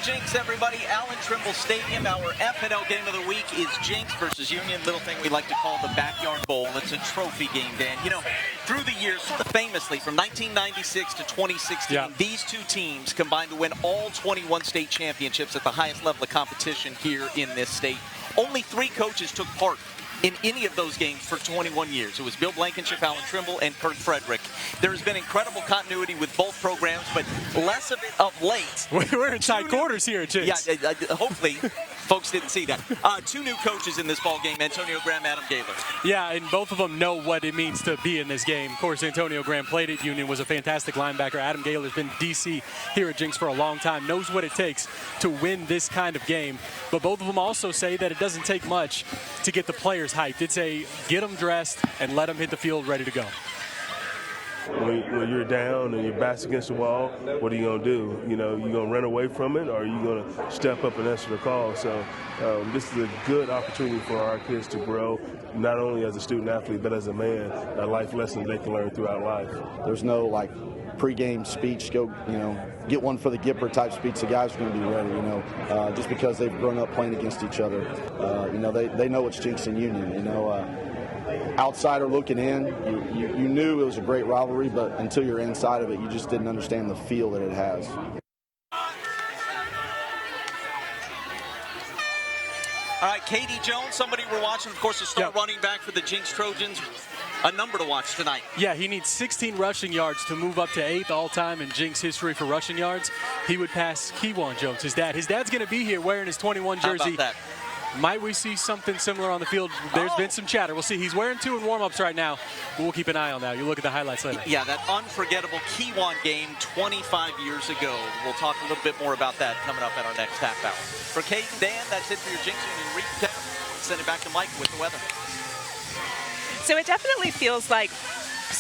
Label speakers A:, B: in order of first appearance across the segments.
A: Jenks, everybody. Allen Trimble Stadium. Our FNL game of the week is Jenks versus Union. Little thing we like to call the Backyard Bowl. It's a trophy game, Dan. You know, through the years, famously, from 1996 to 2016, these two teams combined to win all 21 state championships at the highest level of competition here in this state. Only 3 coaches took part in any of those games for 21 years. It was Bill Blankenship, Allen Trimble, and Kurt Frederick. There has been incredible continuity with both programs, but less of it of late.
B: We're in tight quarters here, Jenks.
A: Yeah, hopefully folks didn't see that. 2 new coaches in this ball game, Antonio Graham, Adam Gaylor.
B: Yeah, and both of them know what it means to be in this game. Of course, Antonio Graham played at Union, was a fantastic linebacker. Adam Gaylor's been DC here at Jenks for a long time, knows what it takes to win this kind of game. But both of them also say that it doesn't take much to get the players hyped. It's a get them dressed and let them hit the field ready to go.
C: When you're down and your back's against the wall, what are you going to do? You know, you going to run away from it, or are you going to step up and answer the call? So this is a good opportunity for our kids to grow, not only as a student athlete, but as a man, a life lesson they can learn throughout life.
D: There's no, pre-game speech, go, get one for the Gipper type speech. The guys are going to be ready, just because they've grown up playing against each other. They know it's Jenks and Union, outsider looking in, you knew it was a great rivalry, but until you're inside of it, you just didn't understand the feel that it has.
A: All right, Katie Jones, somebody we're watching, of course, the star running back for the Jenks Trojans. A number to watch tonight.
B: Yeah, he needs 16 rushing yards to move up to 8th all-time in Jenks history for rushing yards. He would pass Keywan Jones, his dad. His dad's going to be here wearing his 21 jersey.
A: How about that?
B: Might we see something similar on the field? There's been some chatter. We'll see. He's wearing 2 in warm-ups right now. We'll keep an eye on that. You look at the highlights later.
A: Yeah, that unforgettable Keywan game 25 years ago. We'll talk a little bit more about that coming up at our next half hour. For Kate and Dan, that's it for your Jenks Union recap. Send it back to Mike with the weather.
E: So it definitely feels like,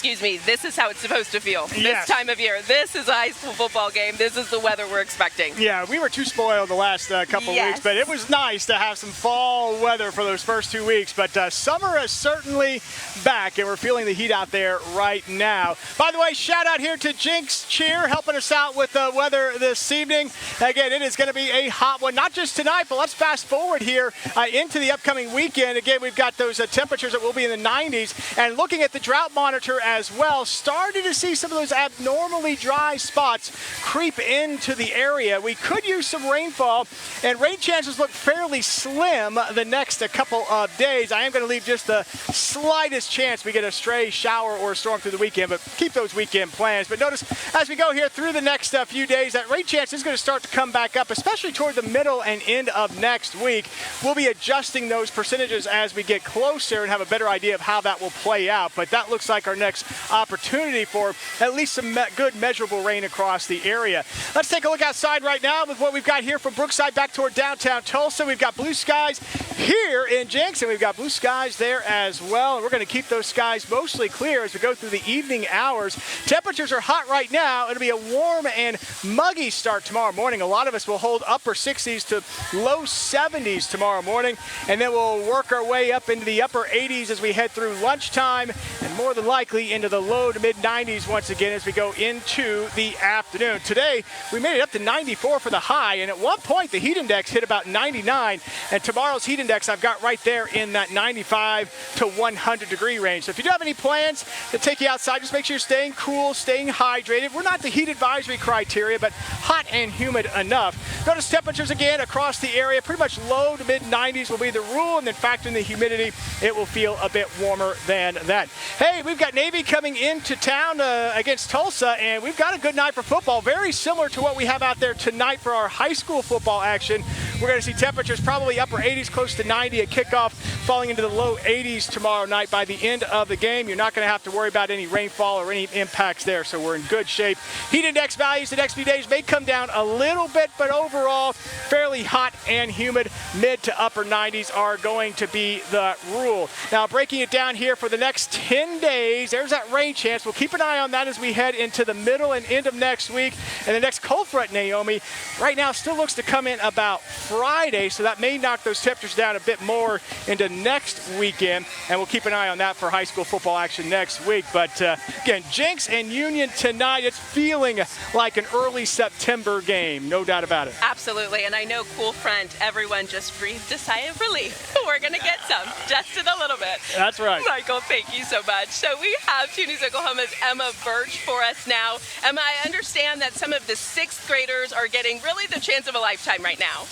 E: this is how it's supposed to feel this time of year. This is a high school football game. This is the weather we're expecting.
F: Yeah, we were too spoiled the last couple weeks, but it was nice to have some fall weather for those first 2 weeks. But summer is certainly back, and we're feeling the heat out there right now. By the way, shout out here to Jenks Cheer, helping us out with the weather this evening. Again, it is going to be a hot one, not just tonight, but let's fast forward here into the upcoming weekend. Again, we've got those temperatures that will be in the 90s. And looking at the drought monitor as well, starting to see some of those abnormally dry spots creep into the area. We could use some rainfall, and rain chances look fairly slim the next couple of days. I am going to leave just the slightest chance we get a stray shower or a storm through the weekend, but keep those weekend plans. But notice as we go here through the next few days, that rain chance is going to start to come back up, especially toward the middle and end of next week. We'll be adjusting those percentages as we get closer and have a better idea of how that will play out. But that looks like our next opportunity for at least some good measurable rain across the area. Let's take a look outside right now with what we've got here from Brookside back toward downtown Tulsa. We've got blue skies here in Jenks, and we've got blue skies there as well. And we're going to keep those skies mostly clear as we go through the evening hours. Temperatures are hot right now. It'll be a warm and muggy start tomorrow morning. A lot of us will hold upper 60s to low 70s tomorrow morning, and then we'll work our way up into the upper 80s as we head through lunchtime, and more than likely into the low to mid 90s once again as we go into the afternoon. Today, we made it up to 94 for the high, and at one point the heat index hit about 99, and tomorrow's heat index I've got right there in that 95 to 100 degree range. So if you do have any plans to take you outside, just make sure you're staying cool, staying hydrated. We're not the heat advisory criteria, but hot and humid enough. Notice temperatures again across the area, pretty much low to mid 90s will be the rule, and then factor in the humidity, it will feel a bit warmer than that. Hey, we've got Navy coming into town against Tulsa, and we've got a good night for football, very similar to what we have out there tonight for our high school football action. We're going to see temperatures probably upper 80s, close to 90 at kickoff, falling into the low 80s tomorrow night. By the end of the game, you're not going to have to worry about any rainfall or any impacts there, so we're in good shape. Heat index values the next few days may come down a little bit, but overall, fairly hot and humid. Mid to upper 90s are going to be the rule. Now, breaking it down here for the next 10 days, there's that rain chance. We'll keep an eye on that as we head into the middle and end of next week. And the next cold front, Naomi, right now still looks to come in about Friday, so that may knock those temperatures down a bit more into next weekend, and we'll keep an eye on that for high school football action next week. But again, Jenks and Union tonight, it's feeling like an early September game, no doubt about it.
E: Absolutely, and I know, cool front, everyone just breathed a sigh of relief. We're going to get some, just in a little bit.
F: That's right.
E: Michael, thank you so much. So we have 2 News Oklahoma's Emma Birch for us now. Emma, I understand that some of the 6th graders are getting really the chance of a lifetime right now.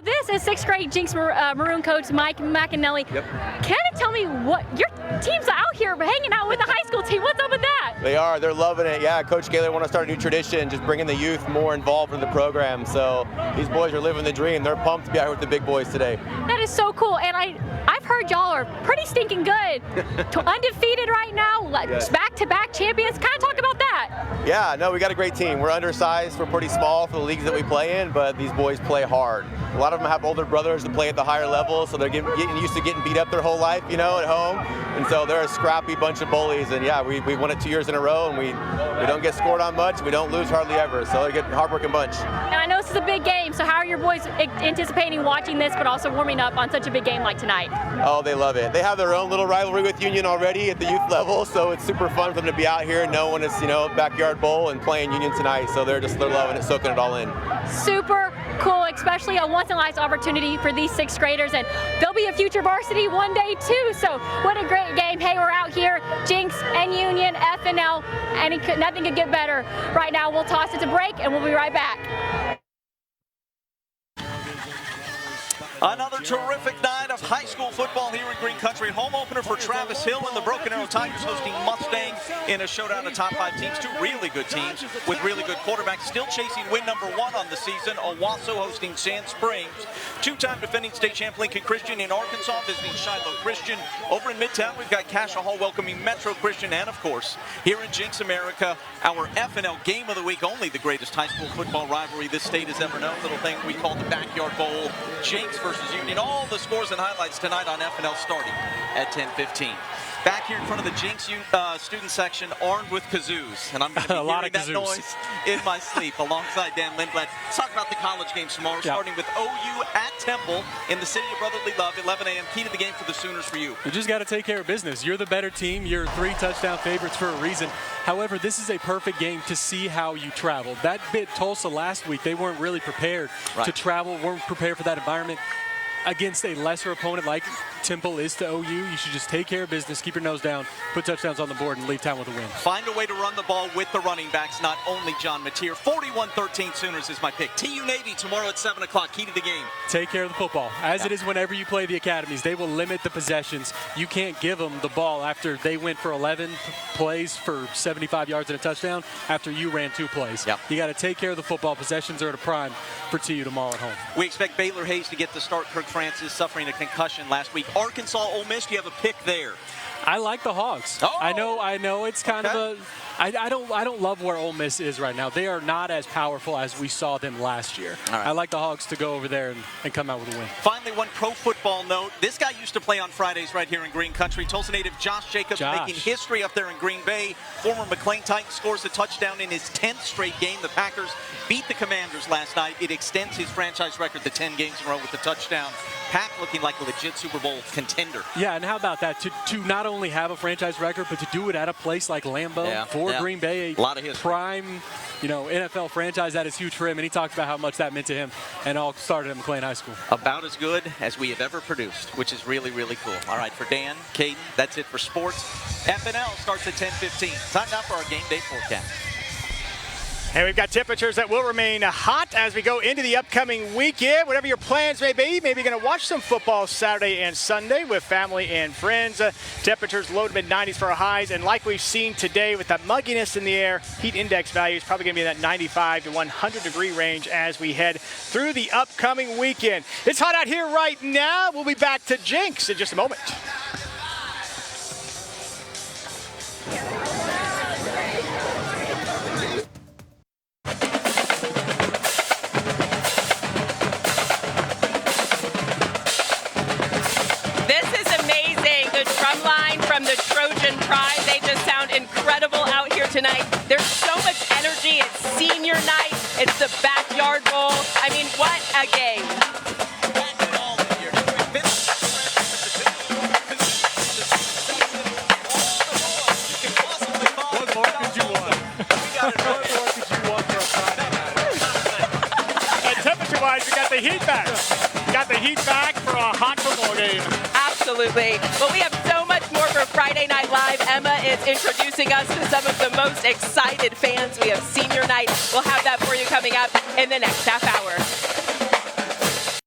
G: This is 6th grade Jenks Maroon coach Mike McAnally.
H: Yep.
G: Kind of tell me what your team's out here hanging out with the high school team. What's up with that?
H: They are. They're loving it. Yeah, Coach Gaylor want to start a new tradition, just bringing the youth more involved in the program. So these boys are living the dream. They're pumped to be out here with the big boys today.
G: That is so cool. And I've heard y'all are pretty stinking good. Undefeated right now, back-to-back champions. Kind of talk about that.
H: Yeah, no, we got a great team. We're undersized. We're pretty small for the leagues that we play in, but these boys play hard. A lot of them have older brothers that play at the higher level, so they're getting used to getting beat up their whole life, you know, at home. And so they're a scrappy bunch of bullies. And yeah, we won it 2 years in a row, and we don't get scored on much. We don't lose hardly ever. So they're a good, hardworking bunch.
G: And I know this is a big game, so how are your boys anticipating watching this, but also warming up on such a big game like tonight?
H: Oh, they love it. They have their own little rivalry with Union already at the youth level, so it's super fun for them to be out here knowing it's, you know, backyard bowl and playing Union tonight. So they're loving it, soaking it all in.
G: Super cool, especially a once-in-a-lifetime opportunity for these 6th graders, and they'll be a future varsity one day too. So what a great game. Hey, we're out here, Jenks and Union, FNL, and nothing could get better. Right now, we'll toss it to break, and we'll be right back.
A: Another terrific night of high school football here in Green Country. Home opener for Travis Hill and the Broken Arrow Tigers hosting Mustang in a showdown of top 5 teams. 2 really good teams with really good quarterbacks. Still chasing win number 1 on the season. Owasso hosting Sand Springs. 2-time defending state champ Lincoln Christian in Arkansas visiting Shiloh Christian. Over in Midtown, we've got Cassia Hall welcoming Metro Christian. And of course, here in Jenks America, our FNL Game of the Week, only the greatest high school football rivalry this state has ever known. Little thing we call the Backyard Bowl. Jenks versus Union. All the scores and highlights tonight on FNL starting at 10:15. Back here in front of the Jenks student section, armed with kazoos. And I'm going to be hearing that noise in my sleep alongside Dan Lindblad. Let's talk about the college games tomorrow, starting with OU at Temple in the city of brotherly love, 11 a.m. Key to the game for the Sooners for you.
B: You just got to take care of business. You're the better team. You're 3 touchdown favorites for a reason. However, this is a perfect game to see how you travel. That bit Tulsa last week, they weren't really prepared to travel, weren't prepared for that environment. Against a lesser opponent like Temple is to OU, you should just take care of business, keep your nose down, put touchdowns on the board, and leave town with a win.
A: Find a way to run the ball with the running backs, not only John Mateer. 41-13 Sooners is my pick. TU Navy tomorrow at 7 o'clock. Key to the game.
B: Take care of the football. As it is whenever you play the academies, they will limit the possessions. You can't give them the ball after they went for 11 plays for 75 yards and a touchdown after you ran 2 plays. You got to take care of the football. Possessions are at a prime for TU tomorrow at home.
A: We expect Baylor Hayes to get the start. Kirk Francis suffering a concussion last week. Arkansas, Ole Miss, do you have a pick there?
B: I like the Hogs. I know it's kind of a I don't love where Ole Miss is right now. They are not as powerful as we saw them last year. I like the Hogs to go over there and come out with a win.
A: Finally, one pro football note. This guy used to play on Fridays right here in Green Country. Tulsa native Josh Jacobs making history up there in Green Bay. Former McLean Titan scores a touchdown in his 10th straight game. The Packers beat the Commanders last night. It extends his franchise record to 10 games in a row with the touchdown. Pack looking like a legit Super Bowl contender.
B: Yeah, and how about that? To not only have a franchise record, but to do it at a place like Lambeau for Green Bay,
A: a lot of
B: prime, NFL franchise. That is huge for him, and he talked about how much that meant to him, and all started at McLean High School.
A: About as good as we have ever produced, which is really, really cool. All right, for Dan, Kate, that's it for sports. FNL starts at 10:15. Time now for our game day forecast.
F: And we've got temperatures that will remain hot as we go into the upcoming weekend. Whatever your plans may be, maybe you're going to watch some football Saturday and Sunday with family and friends. Temperatures low to mid-90s for our highs. And like we've seen today with that mugginess in the air, heat index value is probably going to be in that 95 to 100 degree range as we head through the upcoming weekend. It's hot out here right now. We'll be back to Jenks in just a moment.
E: From the Trojan Pride. They just sound incredible out here tonight. There's so much energy. It's senior senior night. It's the Backyard Bowl. I mean, what a game.
F: What more could you want? What more could you want for a Friday night? And temperature-wise, we got the heat back. Got the heat back for a hot football game.
E: Absolutely. Well, we have so much more for Friday Night Live. Emma is introducing us to some of the most excited fans. We have senior night. We'll have that for you coming up in the next half hour.